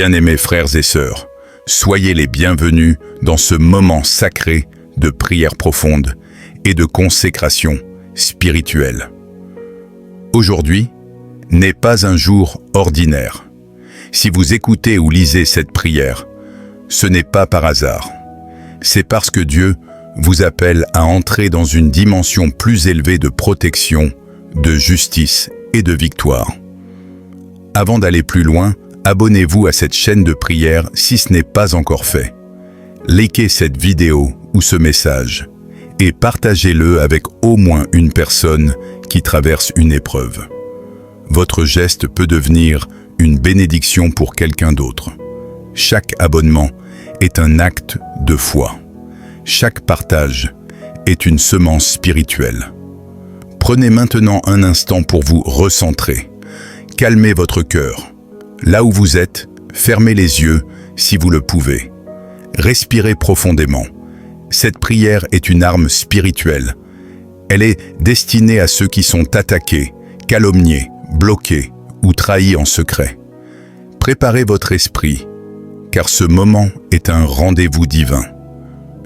Bien-aimés frères et sœurs, soyez les bienvenus dans ce moment sacré de prière profonde et de consécration spirituelle. Aujourd'hui n'est pas un jour ordinaire. Si vous écoutez ou lisez cette prière, ce n'est pas par hasard. C'est parce que Dieu vous appelle à entrer dans une dimension plus élevée de protection, de justice et de victoire. Avant d'aller plus loin, abonnez-vous à cette chaîne de prière si ce n'est pas encore fait. Likez cette vidéo ou ce message et partagez-le avec au moins une personne qui traverse une épreuve. Votre geste peut devenir une bénédiction pour quelqu'un d'autre. Chaque abonnement est un acte de foi. Chaque partage est une semence spirituelle. Prenez maintenant un instant pour vous recentrer. Calmez votre cœur. Là où vous êtes, fermez les yeux si vous le pouvez. Respirez profondément. Cette prière est une arme spirituelle. Elle est destinée à ceux qui sont attaqués, calomniés, bloqués ou trahis en secret. Préparez votre esprit, car ce moment est un rendez-vous divin.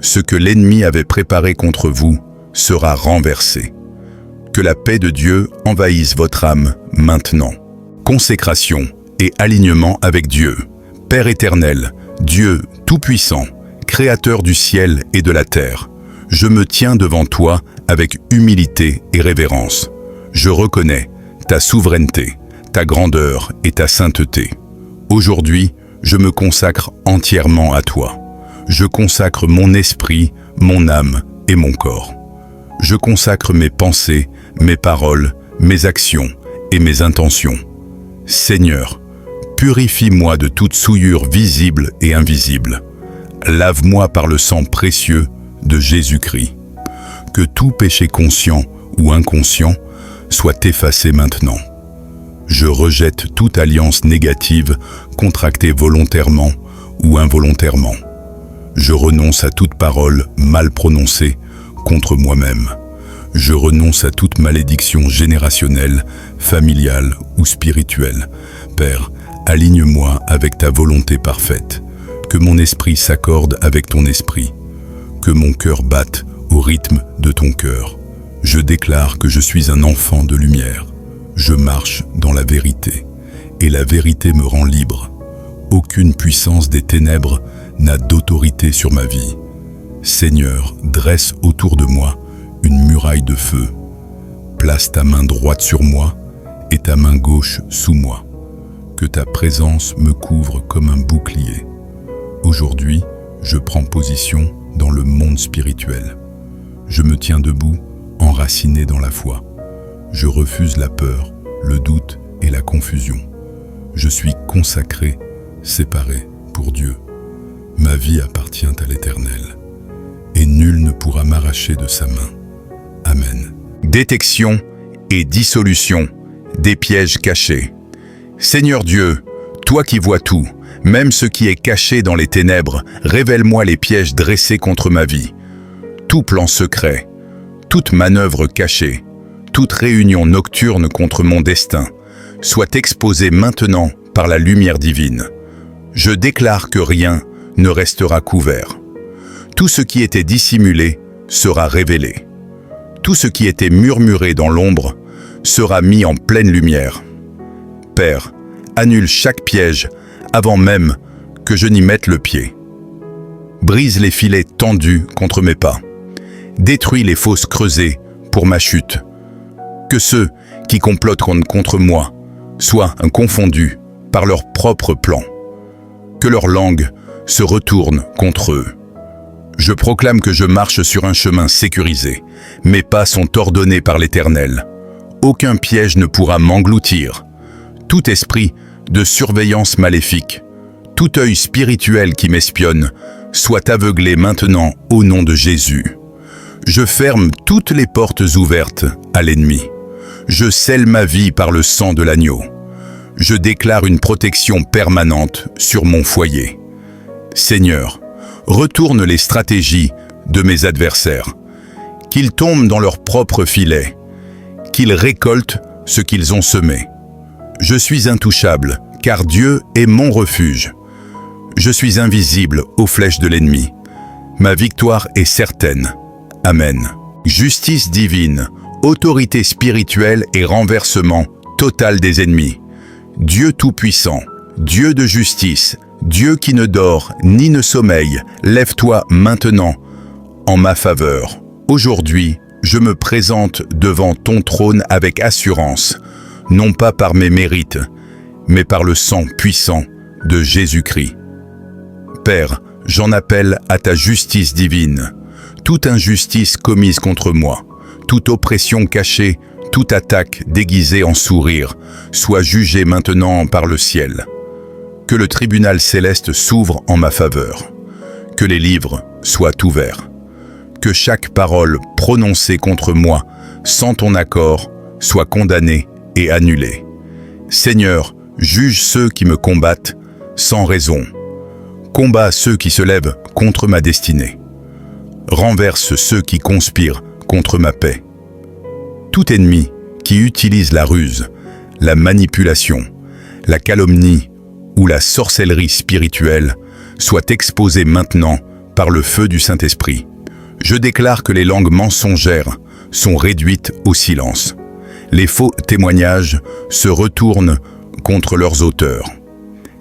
Ce que l'ennemi avait préparé contre vous sera renversé. Que la paix de Dieu envahisse votre âme maintenant. Consécration et alignement avec Dieu, Père éternel, Dieu tout-puissant, Créateur du ciel et de la terre. Je me tiens devant toi avec humilité et révérence. Je reconnais ta souveraineté, ta grandeur et ta sainteté. Aujourd'hui, je me consacre entièrement à toi. Je consacre mon esprit, mon âme et mon corps. Je consacre mes pensées, mes paroles, mes actions et mes intentions. Seigneur, purifie-moi de toute souillure visible et invisible. Lave-moi par le sang précieux de Jésus-Christ. Que tout péché conscient ou inconscient soit effacé maintenant. Je rejette toute alliance négative contractée volontairement ou involontairement. Je renonce à toute parole mal prononcée contre moi-même. Je renonce à toute malédiction générationnelle, familiale ou spirituelle. Père, aligne-moi avec ta volonté parfaite. Que mon esprit s'accorde avec ton esprit. Que mon cœur batte au rythme de ton cœur. Je déclare que je suis un enfant de lumière. Je marche dans la vérité, et la vérité me rend libre. Aucune puissance des ténèbres n'a d'autorité sur ma vie. Seigneur, dresse autour de moi une muraille de feu. Place ta main droite sur moi et ta main gauche sous moi. Que ta présence me couvre comme un bouclier. Aujourd'hui, je prends position dans le monde spirituel. Je me tiens debout, enraciné dans la foi. Je refuse la peur, le doute et la confusion. Je suis consacré, séparé pour Dieu. Ma vie appartient à l'Éternel, et nul ne pourra m'arracher de sa main. Amen. Détection et dissolution des pièges cachés. Seigneur Dieu, toi qui vois tout, même ce qui est caché dans les ténèbres, révèle-moi les pièges dressés contre ma vie. Tout plan secret, toute manœuvre cachée, toute réunion nocturne contre mon destin, soit exposée maintenant par la lumière divine. Je déclare que rien ne restera couvert. Tout ce qui était dissimulé sera révélé. Tout ce qui était murmuré dans l'ombre sera mis en pleine lumière. Père, annule chaque piège avant même que je n'y mette le pied. Brise les filets tendus contre mes pas. Détruis les fosses creusées pour ma chute. Que ceux qui complotent contre moi soient confondus par leurs propres plans. Que leur langue se retourne contre eux. Je proclame que je marche sur un chemin sécurisé. Mes pas sont ordonnés par l'Éternel. Aucun piège ne pourra m'engloutir. Tout esprit de surveillance maléfique, tout œil spirituel qui m'espionne, soit aveuglé maintenant au nom de Jésus. Je ferme toutes les portes ouvertes à l'ennemi. Je scelle ma vie par le sang de l'agneau. Je déclare une protection permanente sur mon foyer. Seigneur, retourne les stratégies de mes adversaires. Qu'ils tombent dans leurs propres filets. Qu'ils récoltent ce qu'ils ont semé. Je suis intouchable, car Dieu est mon refuge. Je suis invisible aux flèches de l'ennemi. Ma victoire est certaine. Amen. Justice divine, autorité spirituelle et renversement total des ennemis. Dieu tout-puissant, Dieu de justice, Dieu qui ne dort ni ne sommeille, lève-toi maintenant en ma faveur. Aujourd'hui, je me présente devant ton trône avec assurance, non pas par mes mérites, mais par le sang puissant de Jésus-Christ. Père, j'en appelle à ta justice divine. Toute injustice commise contre moi, toute oppression cachée, toute attaque déguisée en sourire, soit jugée maintenant par le ciel. Que le tribunal céleste s'ouvre en ma faveur. Que les livres soient ouverts. Que chaque parole prononcée contre moi, sans ton accord, soit condamnée et annulée. Seigneur, juge ceux qui me combattent sans raison. Combat ceux qui se lèvent contre ma destinée. Renverse ceux qui conspirent contre ma paix. Tout ennemi qui utilise la ruse, la manipulation, la calomnie ou la sorcellerie spirituelle soit exposé maintenant par le feu du Saint-Esprit. Je déclare que les langues mensongères sont réduites au silence. Les faux témoignages se retournent contre leurs auteurs.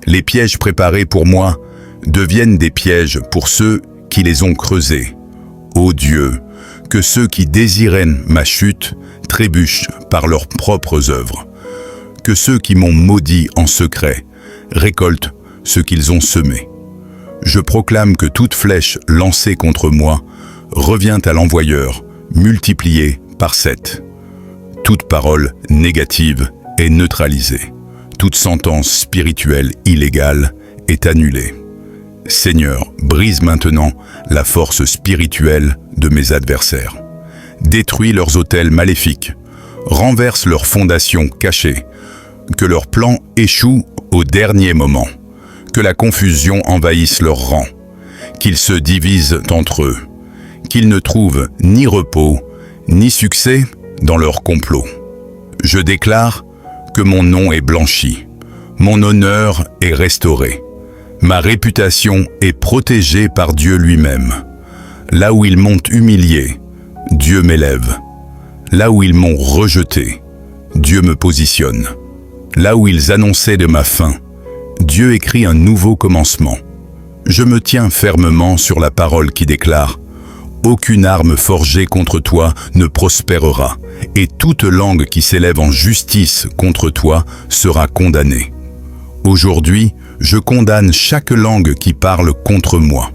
Les pièges préparés pour moi deviennent des pièges pour ceux qui les ont creusés. Ô Dieu, que ceux qui désiraient ma chute trébuchent par leurs propres œuvres. Que ceux qui m'ont maudit en secret récoltent ce qu'ils ont semé. Je proclame que toute flèche lancée contre moi revient à l'envoyeur, multipliée par 7. Toute parole négative est neutralisée. Toute sentence spirituelle illégale est annulée. Seigneur, brise maintenant la force spirituelle de mes adversaires. Détruis leurs autels maléfiques. Renverse leurs fondations cachées. Que leurs plans échouent au dernier moment. Que la confusion envahisse leurs rangs. Qu'ils se divisent entre eux. Qu'ils ne trouvent ni repos, ni succès dans leur complot. Je déclare que mon nom est blanchi. Mon honneur est restauré. Ma réputation est protégée par Dieu lui-même. Là où ils m'ont humilié, Dieu m'élève. Là où ils m'ont rejeté, Dieu me positionne. Là où ils annonçaient de ma fin, Dieu écrit un nouveau commencement. Je me tiens fermement sur la parole qui déclare « Aucune arme forgée contre toi ne prospérera, et toute langue qui s'élève en justice contre toi sera condamnée. » Aujourd'hui, je condamne chaque langue qui parle contre moi.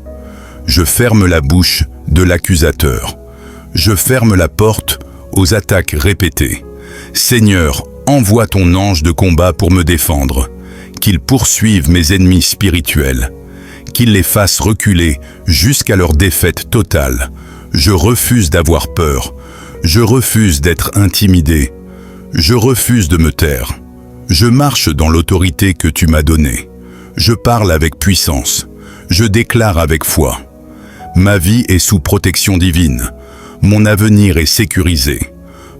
Je ferme la bouche de l'accusateur. Je ferme la porte aux attaques répétées. Seigneur, envoie ton ange de combat pour me défendre. Qu'il poursuive mes ennemis spirituels. Qu'il les fasse reculer jusqu'à leur défaite totale. Je refuse d'avoir peur. Je refuse d'être intimidé. Je refuse de me taire. Je marche dans l'autorité que tu m'as donnée. Je parle avec puissance. Je déclare avec foi. Ma vie est sous protection divine. Mon avenir est sécurisé.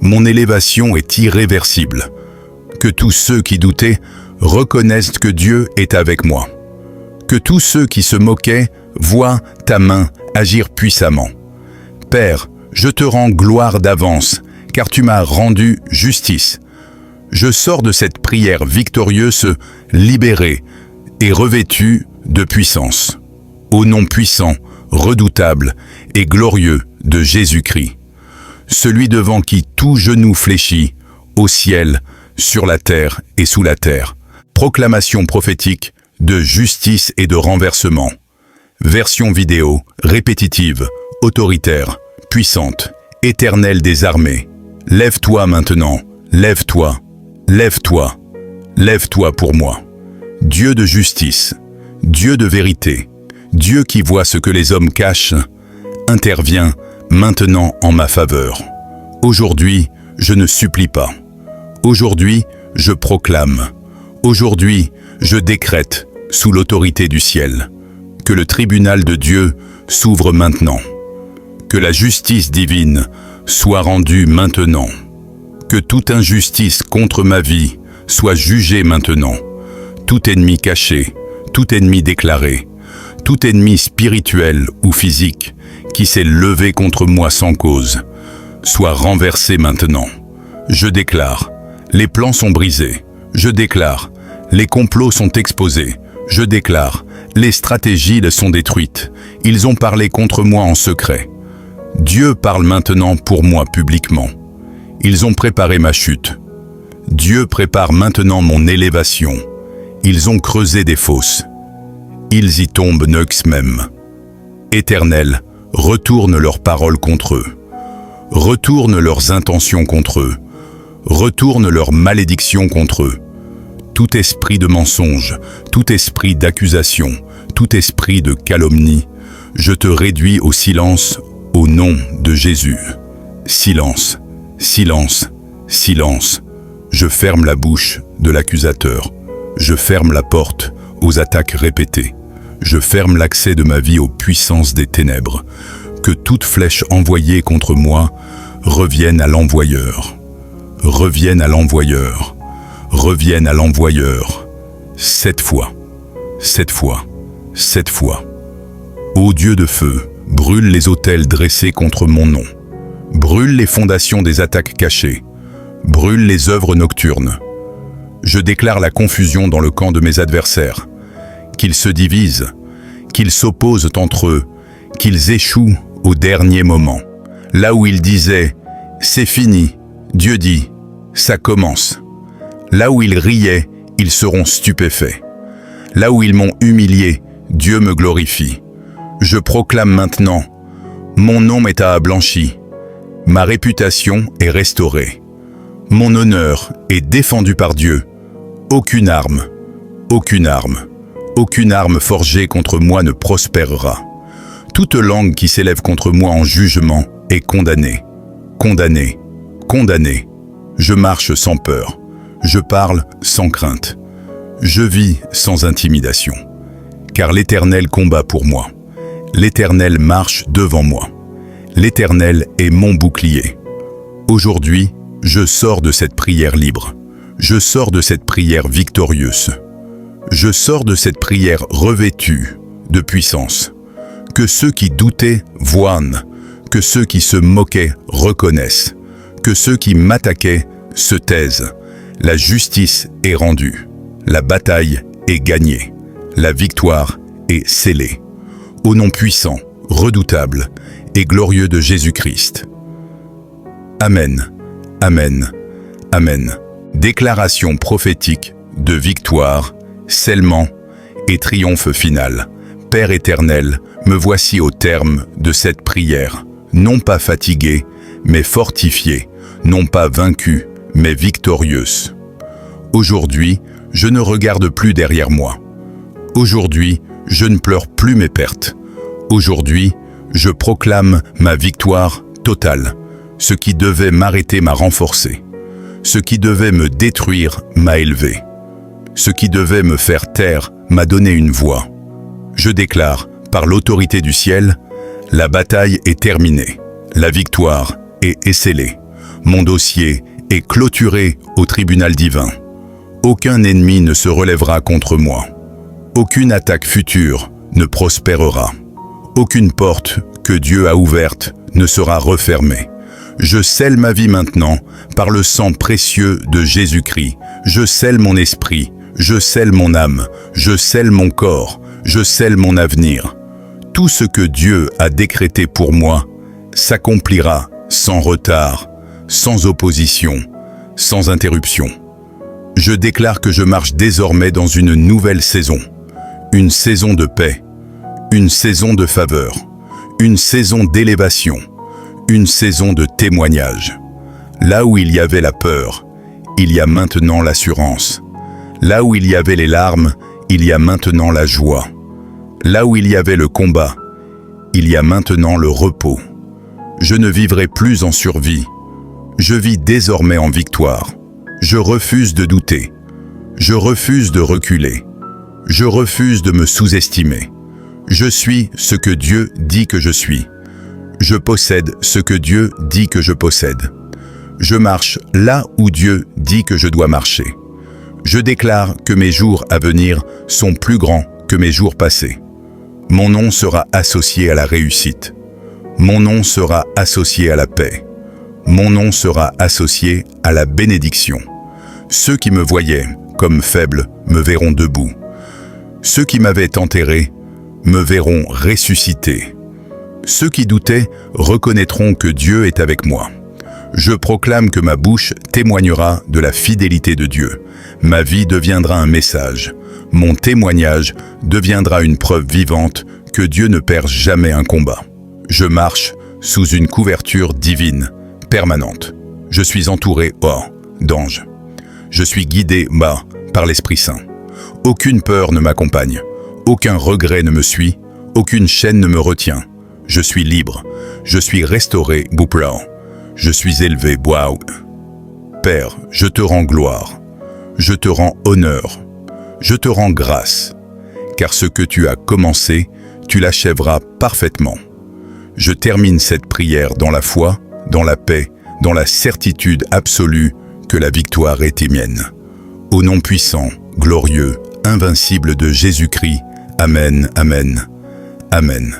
Mon élévation est irréversible. Que tous ceux qui doutaient reconnaissent que Dieu est avec moi. Que tous ceux qui se moquaient voient ta main agir puissamment. Père, je te rends gloire d'avance, car tu m'as rendu justice. Je sors de cette prière victorieuse, libéré et revêtu de puissance. Au nom puissant, redoutable et glorieux de Jésus-Christ, celui devant qui tout genou fléchit, au ciel, sur la terre et sous la terre. Proclamation prophétique de justice et de renversement. Version vidéo, répétitive, autoritaire, puissante, éternelle des armées. Lève-toi maintenant, lève-toi, lève-toi, lève-toi pour moi. Dieu de justice, Dieu de vérité, Dieu qui voit ce que les hommes cachent, intervient maintenant en ma faveur. Aujourd'hui, je ne supplie pas. Aujourd'hui, je proclame. Aujourd'hui, je décrète, sous l'autorité du ciel, que le tribunal de Dieu s'ouvre maintenant. Que la justice divine soit rendue maintenant. Que toute injustice contre ma vie soit jugée maintenant. Tout ennemi caché, tout ennemi déclaré, tout ennemi spirituel ou physique qui s'est levé contre moi sans cause, soit renversé maintenant. Je déclare, les plans sont brisés. Je déclare, les complots sont exposés. Je déclare, les stratégies sont détruites. Ils ont parlé contre moi en secret. Dieu parle maintenant pour moi publiquement. Ils ont préparé ma chute. Dieu prépare maintenant mon élévation. Ils ont creusé des fosses. Ils y tombent nux même. Éternel, retourne leurs paroles contre eux. Retourne leurs intentions contre eux. Retourne leurs malédictions contre eux. Tout esprit de mensonge, tout esprit d'accusation, tout esprit de calomnie, je te réduis au silence au nom de Jésus. Silence, silence, silence. Je ferme la bouche de l'accusateur. Je ferme la porte aux attaques répétées. Je ferme l'accès de ma vie aux puissances des ténèbres. Que toute flèche envoyée contre moi revienne à l'envoyeur. Revienne à l'envoyeur. Revienne à l'envoyeur. 7 fois. 7 fois. 7 fois. Ô Dieu de feu, brûle les autels dressés contre mon nom. Brûle les fondations des attaques cachées. Brûle les œuvres nocturnes. Je déclare la confusion dans le camp de mes adversaires. Qu'ils se divisent, qu'ils s'opposent entre eux, qu'ils échouent au dernier moment. Là où ils disaient « c'est fini », Dieu dit « ça commence ». Là où ils riaient, ils seront stupéfaits. Là où ils m'ont humilié, Dieu me glorifie. Je proclame maintenant « mon nom est blanchi, ma réputation est restaurée. Mon honneur est défendu par Dieu. Aucune arme, aucune arme, aucune arme forgée contre moi ne prospérera. Toute langue qui s'élève contre moi en jugement est condamnée. Condamnée, condamnée. Je marche sans peur. Je parle sans crainte. Je vis sans intimidation. Car l'Éternel combat pour moi. L'Éternel marche devant moi. L'Éternel est mon bouclier. Aujourd'hui, je sors de cette prière libre. Je sors de cette prière victorieuse. Je sors de cette prière revêtue de puissance. Que ceux qui doutaient voient, que ceux qui se moquaient reconnaissent, que ceux qui m'attaquaient se taisent. La justice est rendue, la bataille est gagnée, la victoire est scellée. Au nom puissant, redoutable et glorieux de Jésus-Christ. Amen, amen, amen. Déclaration prophétique de victoire, scellement et triomphe final. Père éternel, me voici au terme de cette prière, non pas fatigué, mais fortifié, non pas vaincu, mais victorieuse. Aujourd'hui, je ne regarde plus derrière moi. Aujourd'hui, je ne pleure plus mes pertes. Aujourd'hui, je proclame ma victoire totale. Ce qui devait m'arrêter m'a renforcé. Ce qui devait me détruire m'a élevé. Ce qui devait me faire taire m'a donné une voix. Je déclare, par l'autorité du ciel, la bataille est terminée. La victoire est scellée. Mon dossier est clôturé au tribunal divin. Aucun ennemi ne se relèvera contre moi. Aucune attaque future ne prospérera. Aucune porte que Dieu a ouverte ne sera refermée. Je scelle ma vie maintenant par le sang précieux de Jésus-Christ. Je scelle mon esprit, je scelle mon âme, je scelle mon corps, je scelle mon avenir. Tout ce que Dieu a décrété pour moi s'accomplira sans retard, sans opposition, sans interruption. Je déclare que je marche désormais dans une nouvelle saison, une saison de paix, une saison de faveur, une saison d'élévation, une saison de témoignage. Là où il y avait la peur, il y a maintenant l'assurance. Là où il y avait les larmes, il y a maintenant la joie. Là où il y avait le combat, il y a maintenant le repos. Je ne vivrai plus en survie. Je vis désormais en victoire. Je refuse de douter. Je refuse de reculer. Je refuse de me sous-estimer. Je suis ce que Dieu dit que je suis. Je possède ce que Dieu dit que je possède. Je marche là où Dieu dit que je dois marcher. Je déclare que mes jours à venir sont plus grands que mes jours passés. Mon nom sera associé à la réussite. Mon nom sera associé à la paix. Mon nom sera associé à la bénédiction. Ceux qui me voyaient comme faible me verront debout. Ceux qui m'avaient enterré me verront ressuscité. Ceux qui doutaient reconnaîtront que Dieu est avec moi. Je proclame que ma bouche témoignera de la fidélité de Dieu. Ma vie deviendra un message. Mon témoignage deviendra une preuve vivante que Dieu ne perd jamais un combat. Je marche sous une couverture divine, permanente. Je suis entouré, d'anges. Je suis guidé, par l'Esprit Saint. Aucune peur ne m'accompagne. Aucun regret ne me suit. Aucune chaîne ne me retient. Je suis libre. Je suis restauré, Je suis élevé, Père, je te rends gloire. Je te rends honneur. Je te rends grâce. Car ce que tu as commencé, tu l'achèveras parfaitement. Je termine cette prière dans la foi, dans la paix, dans la certitude absolue que la victoire est mienne. Au nom puissant, glorieux, invincible de Jésus-Christ. Amen, amen, amen.